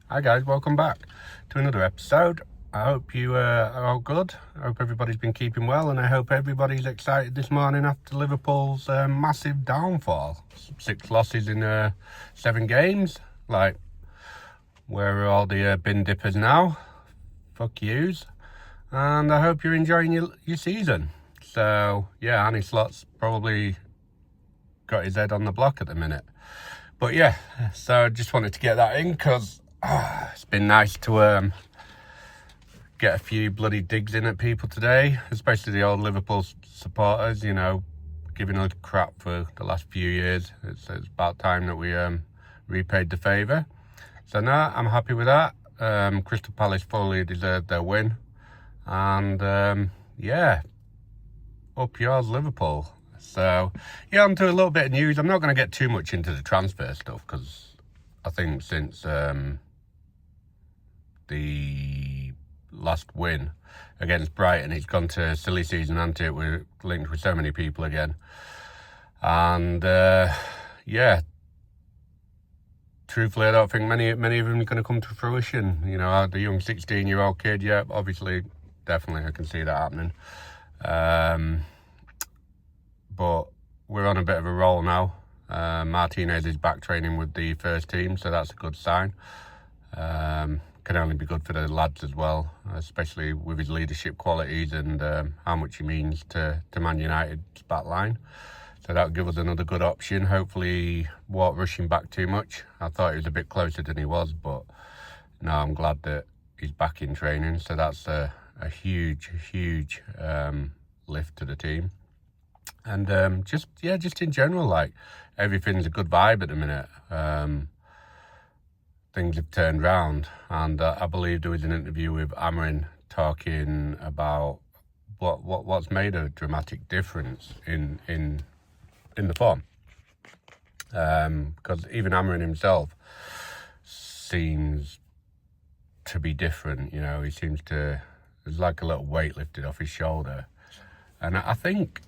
Hi guys, welcome back to another episode. I hope you are all good. I hope everybody's been keeping well, and I hope everybody's excited this morning after Liverpool's massive downfall. 6 losses in 7 games. Like, where are all the bin dippers now? Fuck yous. And I hope you're enjoying your season. So, yeah, Arne Slot's probably got his head on the block at the minute. But yeah, so I just wanted to get that in because it's been nice to get a few bloody digs in at people today, especially the old Liverpool supporters, you know, giving us crap for the last few years. It's about time that we repaid the favour. So now I'm happy with that. Crystal Palace fully deserved their win. And yeah, up yours, Liverpool. So, yeah, on to a little bit of news. I'm not going to get too much into the transfer stuff because I think since the last win against Brighton, it's gone to silly season, hasn't it? We're linked with so many people again. And, yeah, truthfully, I don't think many of them are going to come to fruition. You know, the young 16-year-old kid, yeah, obviously, definitely I can see that happening. But we're on a bit of a roll now. Martinez is back training with the first team, so that's a good sign. Can only be good for the lads as well, especially with his leadership qualities and how much he means to Man United's back line. So that'll give us another good option. Hopefully he won't rush him back too much. I thought he was a bit closer than he was, but no, I'm glad that he's back in training. So that's a huge lift to the team. And just in general, like, everything's a good vibe at the minute. Things have turned round, and I believe there was an interview with Amorim talking about what's made a dramatic difference in the form. Because even Amorim himself seems to be different. You know, he seems to, there's like a little weight lifted off his shoulder, and I think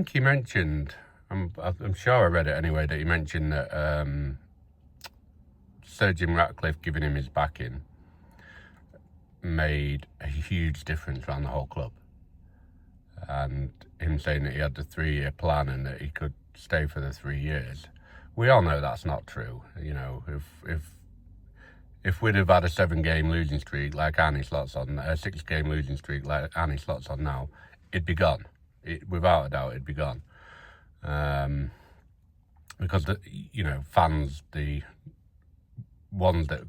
he mentioned, I'm sure I read it anyway, that he mentioned that Sir Jim Ratcliffe giving him his backing made a huge difference around the whole club. And him saying that he had the 3-year plan and that he could stay for the 3 years. We all know that's not true. You know, if we'd have had a 7-game losing streak like Arne Slot's on, a 6-game losing streak like Arne Slot's on now, it'd be gone. Without a doubt, it'd be gone. Because, fans, the ones that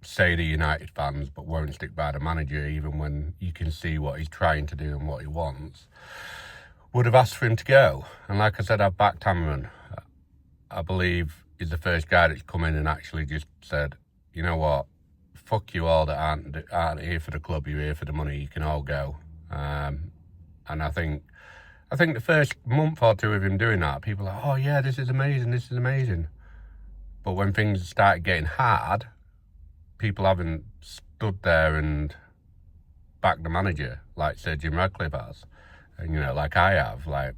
say they're United fans but won't stick by the manager even when you can see what he's trying to do and what he wants, would have asked for him to go. And like I said, I've backed Amorim. I believe he's the first guy that's come in and actually just said, you know what, fuck you all that aren't here for the club, you're here for the money, you can all go. And I think the first month or two of him doing that, people are like, oh yeah, this is amazing. But when things started getting hard, people haven't stood there and backed the manager like Sir Jim Ratcliffe has. And, you know, like I have. Like,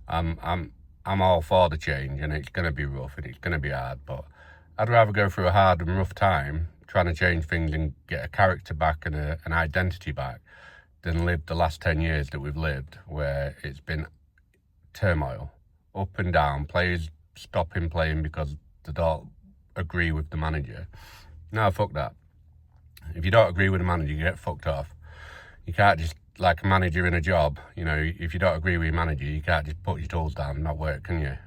I'm all for the change, and it's going to be rough and it's going to be hard, but I'd rather go through a hard and rough time trying to change things and get a character back and an identity back than live the last 10 years that we've lived, where it's been turmoil, up and down, players stopping playing because they don't agree with the manager. No, fuck that. If you don't agree with the manager, you get fucked off. You can't just, like a manager in a job, you know, if you don't agree with your manager, you can't just put your tools down and not work, can you?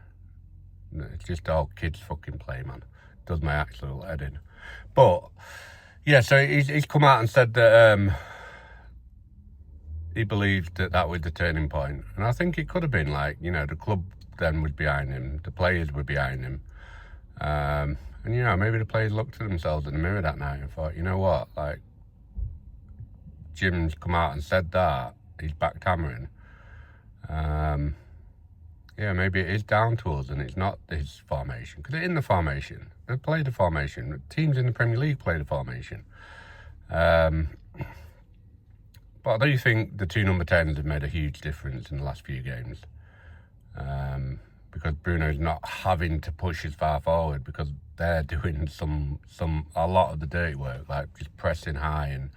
It's just all kids fucking play, man. Does my actual head in. But, yeah, so he's come out and said that he believed that was the turning point. And I think it could have been, like, you know, the club then was behind him, the players were behind him. And, you know, maybe the players looked at themselves in the mirror that night and thought, you know what, like, Jim's come out and said that, he's backed Amorim. Yeah, maybe it is down to us and it's not his formation. Because it's in the formation. They play the formation. Teams in the Premier League play the formation. But I do think the 2 number 10s have made a huge difference in the last few games. because Bruno's not having to push as far forward because they're doing a lot of the dirty work, like just pressing high and,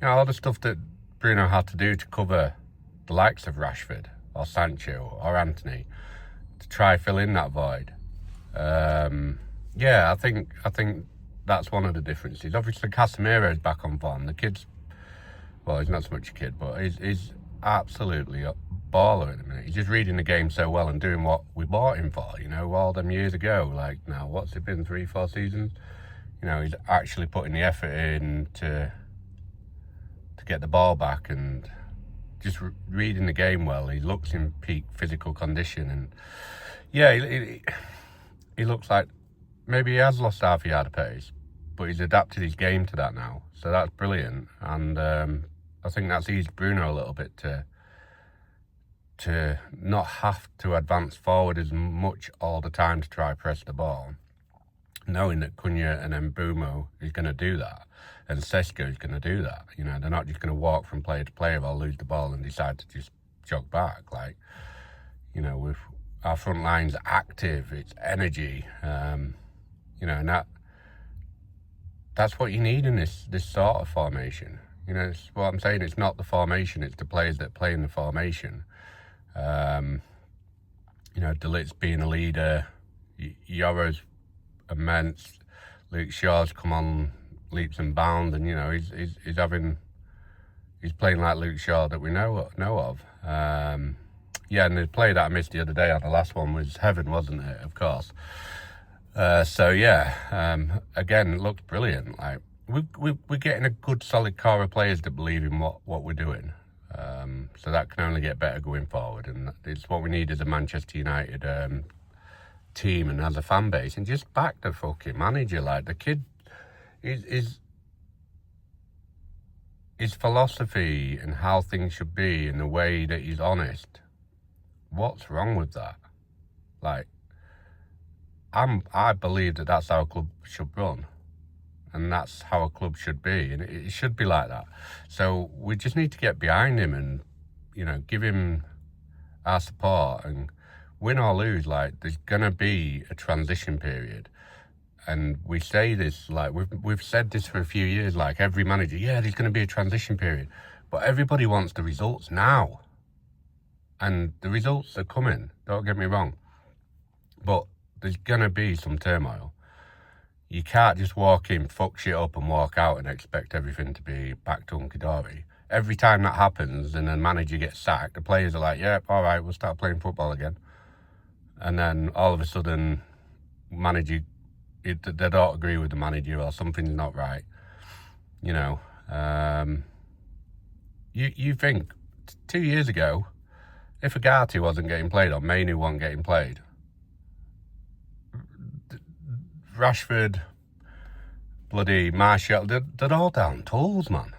all the stuff that Bruno had to do to cover the likes of Rashford or Sancho or Anthony to try fill in that void. I think that's one of the differences. Obviously, Casemiro's back on form. The kid's, well, he's not so much a kid, but he's absolutely a baller at the minute. He's just reading the game so well and doing what we bought him for, all them years ago. Like, now, what's it been, 3-4 seasons? He's actually putting the effort in to get the ball back and just reading the game well. He looks in peak physical condition, and he looks like maybe he has lost half a yard of pace, but he's adapted his game to that now. So that's brilliant, and I think that's eased Bruno a little bit to not have to advance forward as much all the time to try press the ball, knowing that Cunha and Mbeumo is going to do that, and Sesko is going to do that. They're not just going to walk from player to player or lose the ball and decide to just jog back. Like, with our front line's active, it's energy, and that's what you need in this sort of formation. It's what I'm saying. It's not the formation; it's the players that play in the formation. De Ligt's being a leader. Yoro's immense. Luke Shaw's come on leaps and bounds, and he's playing like Luke Shaw that we know of. And the play that I missed the other day on the last one was heaven, wasn't it? Of course. Again, it looks brilliant. Like we're getting a good, solid core of players that believe in what we're doing. So that can only get better going forward, and it's what we need as a Manchester United team and as a fan base. And just back the fucking manager. Like, the kid, his philosophy and how things should be and the way that he's honest. What's wrong with that? Like, I believe that that's how a club should run, and that's how a club should be, and it should be like that. So we just need to get behind him and, give him our support, and win or lose, like, there's gonna be a transition period. And we say this, like, we've said this for a few years, like, every manager, there's gonna be a transition period, but everybody wants the results now. And the results are coming, don't get me wrong. But there's going to be some turmoil. You can't just walk in, fuck shit up and walk out and expect everything to be back to hunky-dory. Every time that happens and a manager gets sacked, the players are like, all right, we'll start playing football again. And then all of a sudden, they don't agree with the manager or something's not right. You think 2 years ago, if Agati wasn't getting played or Mainu wasn't getting played, Rashford, bloody Martial, they're all down tools, man.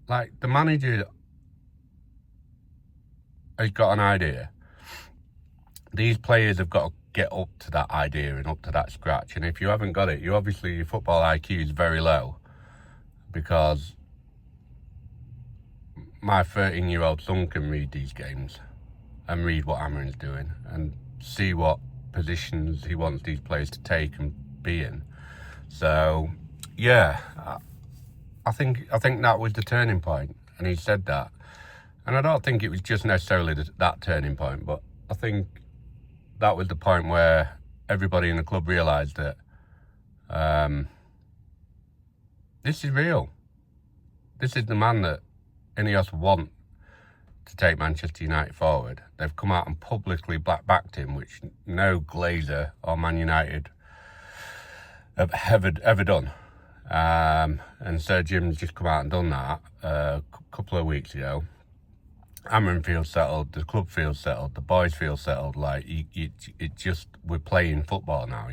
Like, the manager has got an idea. These players have got to get up to that idea and up to that scratch. And if you haven't got it, your football IQ is very low, because my 13-year-old son can read these games and read what Amorim's doing and see what positions he wants these players to take and be in. So, I think that was the turning point, and he said that. And I don't think it was just necessarily that turning point, but I think that was the point where everybody in the club realised that this is real. This is the man that Ineos want to take Manchester United forward. They've come out and publicly backed him, which no Glazer or Man United have ever done. And Sir Jim's just come out and done that a couple of weeks ago. Amorim feels settled, the club feels settled, the boys feel settled. Like, we're playing football now,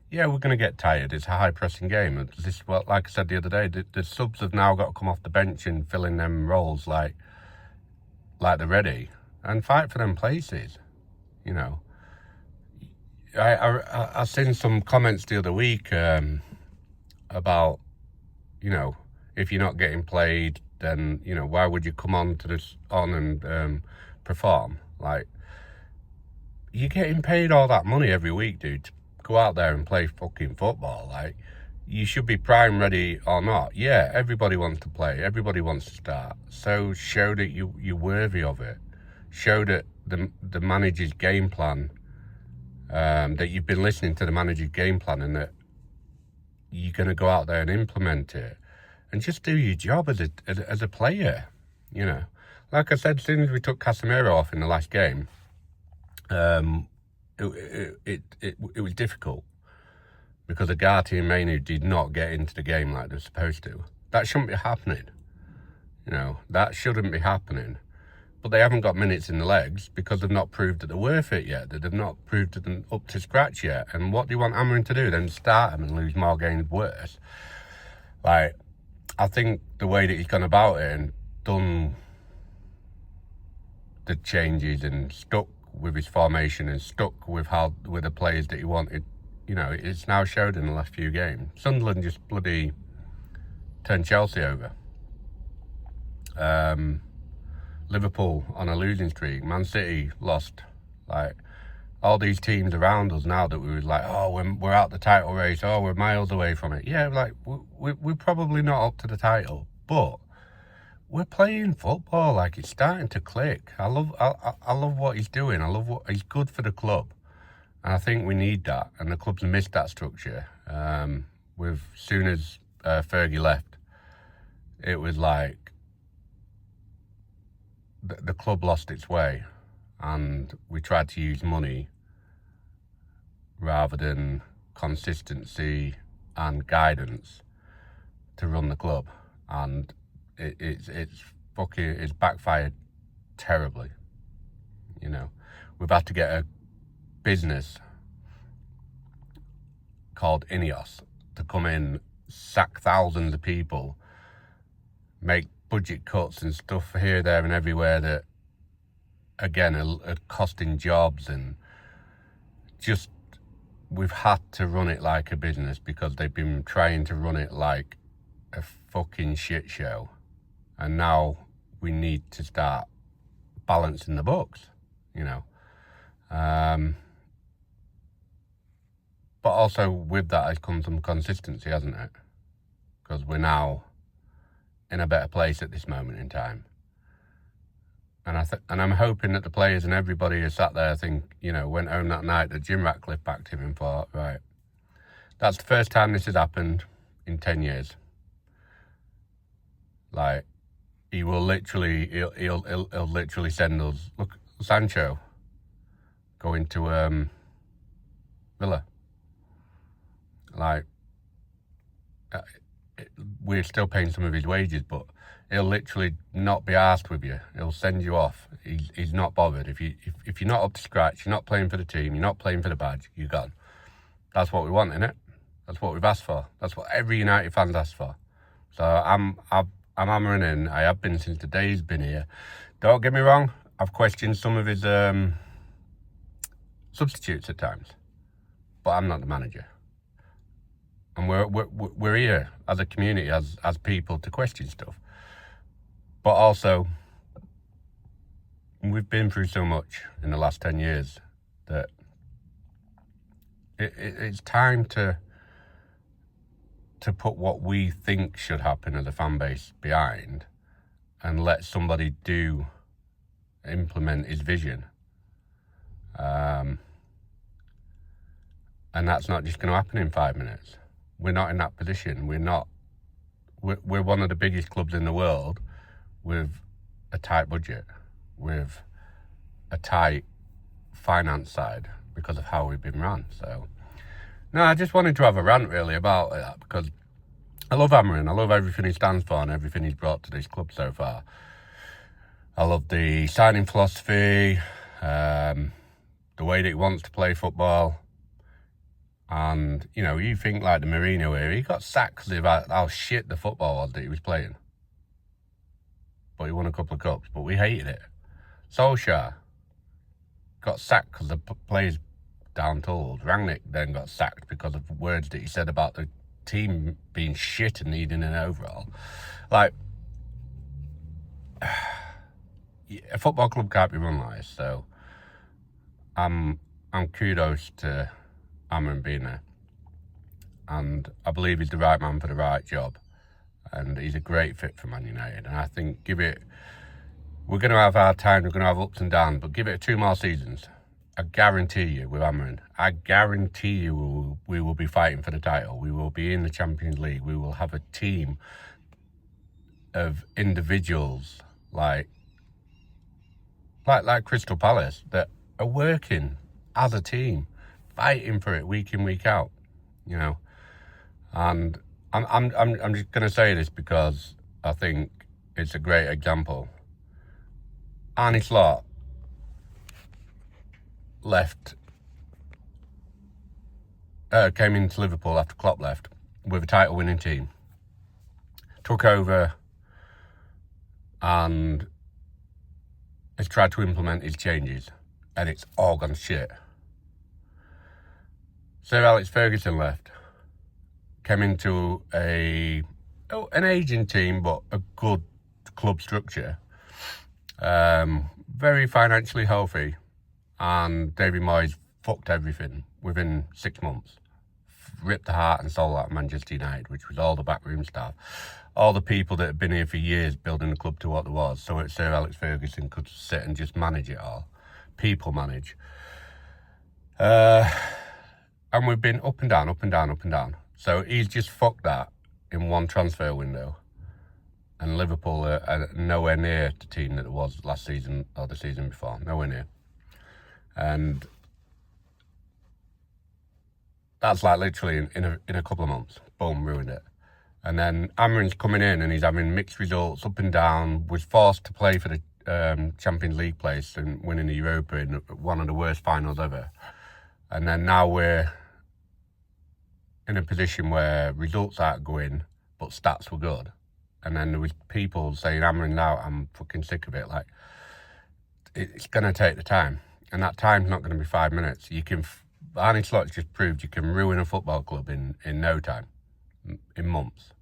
Yeah, we're going to get tired. It's a high-pressing game. Like I said the other day, the subs have now got to come off the bench and fill in them roles like they're ready and fight for them places, I seen some comments the other week about, if you're not getting played, then, why would you come on and perform? Like, you're getting paid all that money every week, dude, to go out there and play fucking football. Like, you should be prime ready or not. Yeah, everybody wants to play. Everybody wants to start. So show that you're worthy of it. Show that the manager's game plan, that you've been listening to the manager's game plan and that you're going to go out there and implement it. And just do your job as a player, you know. Like I said, as soon as we took Casemiro off in the last game, it was difficult because Agati and Man Utd did not get into the game like they're supposed to. That shouldn't be happening. You know, that shouldn't be happening. But they haven't got minutes in the legs because they've not proved that they're worth it yet, that they've not proved that they're up to scratch yet. And what do you want Amorim to do? Then start them and lose more games worse? Like, I think the way that he's gone about it and done the changes and stuck with his formation and stuck with the players that he wanted, you know, it's now showed in the last few games. Sunderland just bloody turned Chelsea over. Liverpool on a losing streak. Man City lost. Like, all these teams around us now that we were like, oh, we're out the title race. Oh, we're miles away from it. Yeah, like, we're probably not up to the title, but we're playing football. Like, it's starting to click. I love what he's doing. I love what he's good for the club. And I think we need that. And the club's missed that structure. With soon as Fergie left, it was like the club lost its way, and we tried to use money rather than consistency and guidance to run the club, and it's backfired terribly. You know, we've had to get a business called Ineos to come in, sack thousands of people, make budget cuts and stuff here, there and everywhere that, again, are costing jobs. And just, we've had to run it like a business because they've been trying to run it like a fucking shit show. And now we need to start balancing the books, you know. But also with that has come some consistency, hasn't it? Because we're now in a better place at this moment in time. And I'm hoping that the players and everybody who sat there went home that night that Jim Ratcliffe backed him and thought, right, that's the first time this has happened in 10 years. Like, he'll literally send us, look, Sancho going to Villa. Like, we're still paying some of his wages, but he'll literally not be arsed with you. He'll send you off. He's not bothered. If you're not up to scratch, you're not playing for the team, you're not playing for the badge, you're gone. That's what we want, innit? That's what we've asked for. That's what every United fan's asked for. So I'm hammering in. I have been since the day he's been here. Don't get me wrong, I've questioned some of his substitutes at times, but I'm not the manager. And we're here as a community, as people, to question stuff. But also, we've been through so much in the last 10 years that it's time to put what we think should happen as a fan base behind and let somebody implement his vision. And that's not just going to happen in 5 minutes. We're not in that position. We're one of the biggest clubs in the world with a tight budget, with a tight finance side because of how we've been run. So, no, I just wanted to have a rant really about that because I love Amorim. I love everything he stands for and everything he's brought to this club so far. I love the signing philosophy, the way that he wants to play football. And, you know, you think like the Mourinho era, he got sacked because of how shit the football was that he was playing. But he won a couple of cups, but we hated it. Solskjaer got sacked because the players down tools. Rangnick then got sacked because of words that he said about the team being shit and needing an overall. Like, a football club can't be run like this, so I'm and kudos to Amorim being there. And I believe he's the right man for the right job. And he's a great fit for Man United. And I think we're going to have hard times, we're going to have ups and downs, but give it 2 more seasons. I guarantee you, with Amorim, I guarantee you we will be fighting for the title. We will be in the Champions League. We will have a team of individuals like Crystal Palace that are working as a team, fighting for it week in, week out, you know. And I'm just going to say this because I think it's a great example. Arne Slot came into Liverpool after Klopp left with a title-winning team, took over and has tried to implement his changes, and it's all gone shit. Sir Alex Ferguson left, came into an aging team, but a good club structure, very financially healthy, and David Moyes fucked everything within 6 months. Ripped the heart and soul out of Manchester United, which was all the backroom staff, all the people that had been here for years building the club to what it was, so that Sir Alex Ferguson could sit and just manage it all. People manage. And we've been up and down, up and down, up and down. So he's just fucked that in one transfer window. And Liverpool are nowhere near the team that it was last season or the season before. Nowhere near. And that's like literally in a couple of months. Boom, ruined it. And then Amorim's coming in and he's having mixed results, up and down, was forced to play for the Champions League place and winning the Europa in one of the worst finals ever. And then now we're in a position where results aren't going, but stats were good. And then there was people saying, Amorim's out, I'm fucking sick of it. Like, it's going to take the time. And that time's not going to be 5 minutes. Arne Slot's just proved you can ruin a football club in no time, in months.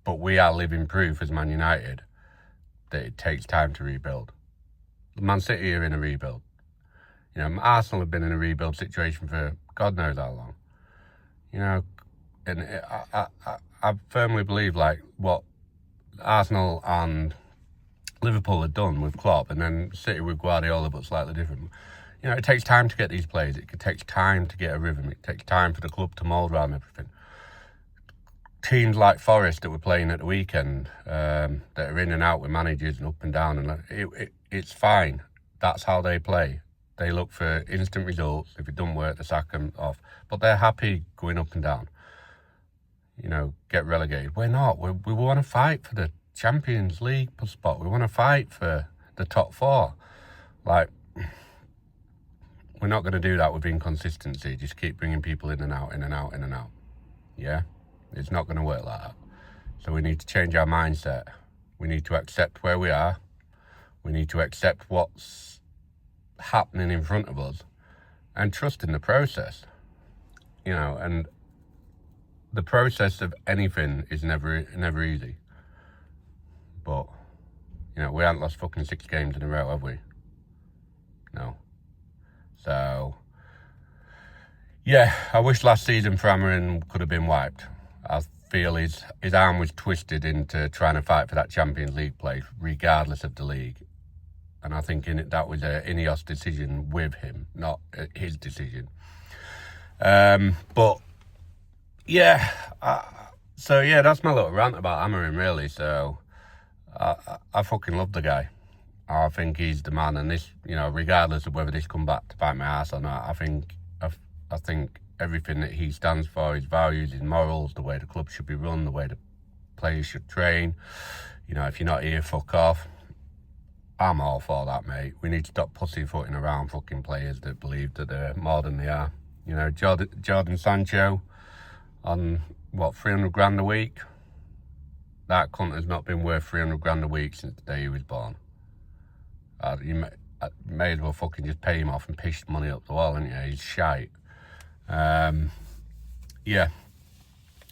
But we are living proof as Man United that it takes time to rebuild. Man City are in a rebuild. You know, Arsenal have been in a rebuild situation for God knows how long. You know, and I firmly believe like what Arsenal and Liverpool had done with Klopp, and then City with Guardiola, but slightly different. You know, it takes time to get these players. It takes time to get a rhythm. It takes time for the club to mould around everything. Teams like Forest that were playing at the weekend, that are in and out with managers and up and down, and it's fine. That's how they play. They look for instant results. If it doesn't work, they sack them off. But they're happy going up and down. You know, get relegated. We're not. We want to fight for the Champions League spot. We want to fight for the top 4. Like, we're not going to do that with inconsistency. Just keep bringing people in and out, in and out, in and out. Yeah? It's not going to work like that. So we need to change our mindset. We need to accept where we are. We need to accept what's happening in front of us and trust in the process. You know, and the process of anything is never easy. But, you know, we haven't lost fucking 6 games in a row, have we? No. So, yeah, I wish last season for Amorim could have been wiped. I feel his arm was twisted into trying to fight for that Champions League place, regardless of the league. And I think that was an Ineos decision with him, not his decision. But, yeah, so, yeah, that's my little rant about Amorim, really. So, I fucking love the guy. I think he's the man, and this, you know, regardless of whether this come back to bite my ass or not, I think everything that he stands for, his values, his morals, the way the club should be run, the way the players should train. You know, if you're not here, fuck off. I'm all for that, mate. We need to stop pussyfooting around fucking players that believe that they're more than they are. You know, Jordan Sancho on, 300 grand a week? That cunt has not been worth 300 grand a week since the day he was born. You may as well fucking just pay him off and piss money up the wall, ain't you? He's shite. Yeah.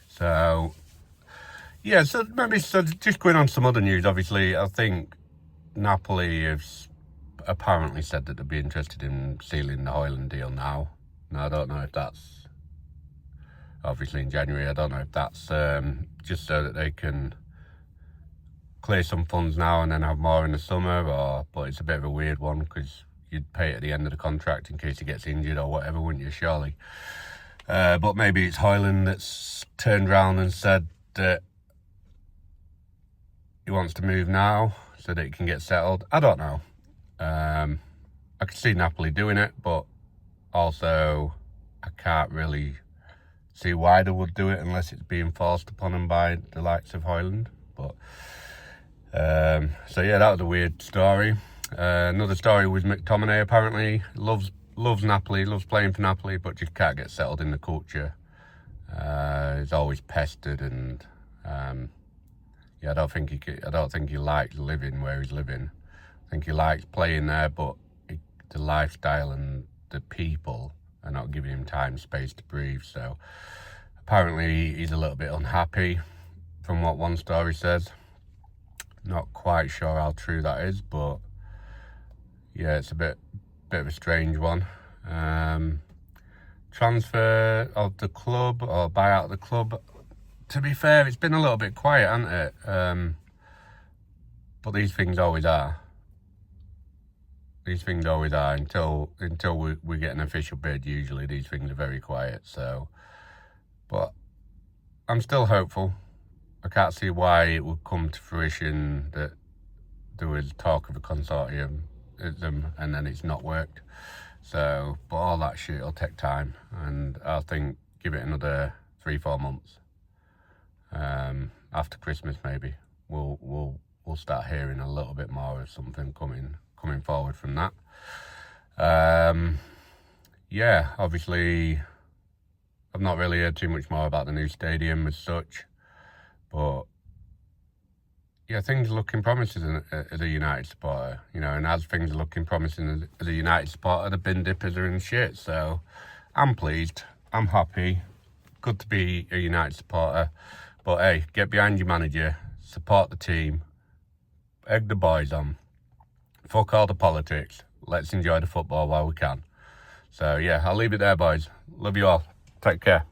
So just going on some other news, obviously, I think Napoli have apparently said that they'd be interested in sealing the Højlund deal now. Now, I don't know if that's obviously in January. I don't know if that's just so that they can clear some funds now and then have more in the summer, but it's a bit of a weird one because you'd pay it at the end of the contract in case he gets injured or whatever, wouldn't you, surely? But maybe it's Højlund that's turned around and said that he wants to move now so that he can get settled. I don't know. I could see Napoli doing it, but also I can't really see why they would do it unless it's being forced upon them by the likes of Højlund. But so yeah, that was a weird story. Another story was McTominay. Apparently loves Napoli, loves playing for Napoli, but just can't get settled in the culture. He's always pestered, and yeah, I don't think he likes living where he's living. I think he likes playing there, but the lifestyle and the people are not giving him time, space to breathe. So apparently he's a little bit unhappy, from what one story says. Not quite sure how true that is, but yeah, it's a bit of a strange one. Transfer of the club or buyout of the club. To be fair, it's been a little bit quiet, hasn't it? But these things always are. These things always are until we get an official bid. Usually these things are very quiet. So, but I'm still hopeful. I can't see why it would come to fruition that there was talk of a consortium and then it's not worked. So, but all that shit will take time, and I think give it another 3-4 months. After Christmas, maybe we'll start hearing a little bit more of something coming forward from that. Yeah, obviously, I've not really heard too much more about the new stadium as such, but yeah, things are looking promising as a United supporter, and as things are looking promising as a United supporter, the bin dippers are in shit. So I'm pleased, I'm happy, good to be a United supporter. But hey, get behind your manager, support the team, egg the boys on, fuck all the politics, let's enjoy the football while we can. So yeah, I'll leave it there, boys. Love you all. Take care.